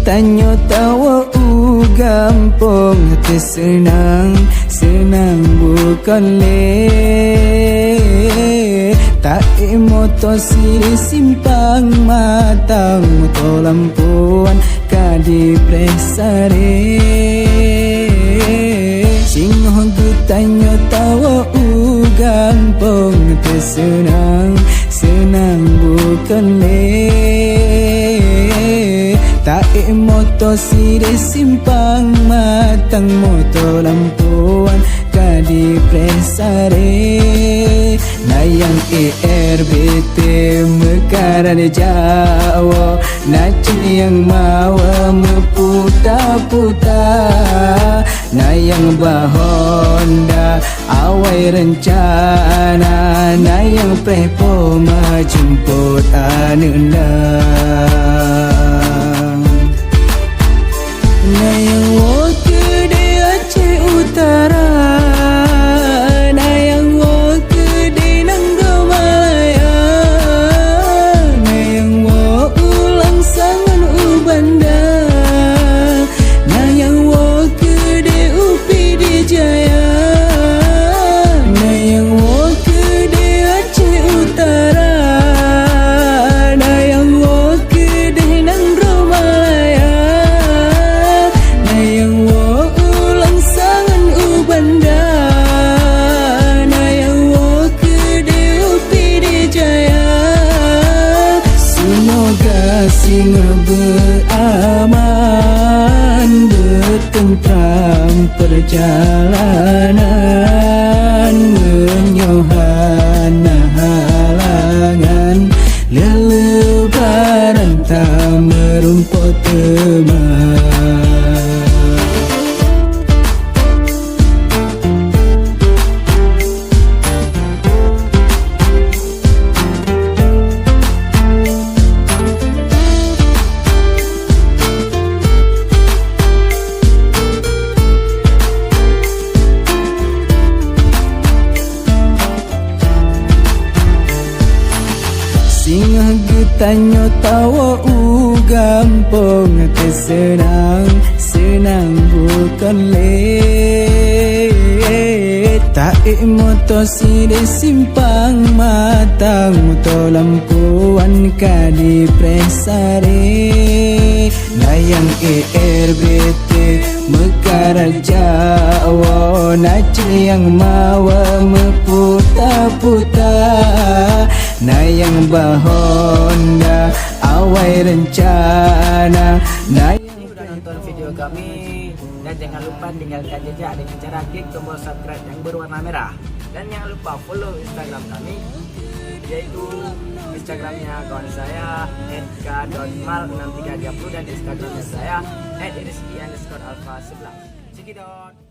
Tanyo tawa gampong hati senang bukan le tak moto siri simpang matang moto lampuan kadi presare singo tanyo tawa gampong hati senang bukan le tae moto sire simpang matang moto lampuan kadi presare nayang ERBT mekara de Jawa nacin yang mawa meputa-puta nayang bahonda awai rencana nayang prepo majemput anunda nayang woke de Aceh Utara nayang woke de Nangga Malaya nayang wo ulang sangan ubanda nayang woke de Upi di Jaya nayang woke de Aceh Utara nayang woke de Nangga Malaya singa beraman bertentram perjalanan menyohana halangan lelebaran tak merumput teman. Singa getanyo tawa gampong hati senang bukan le tae moto sire simpang matang moto lampuan kadi presare nayang ERBT mekara Jawa nacin yang mawa meputa-puta nayang bahonda awai rencana nayang. Udah nonton video kami dan jangan lupa tinggalkan jejak dengan cara klik tombol subscribe yang berwarna merah dan jangan lupa follow Instagram kami yaitu Instagramnya kawan saya @k.mal6330 dan Instagramnya saya @rizky_alpha11. Cekidot.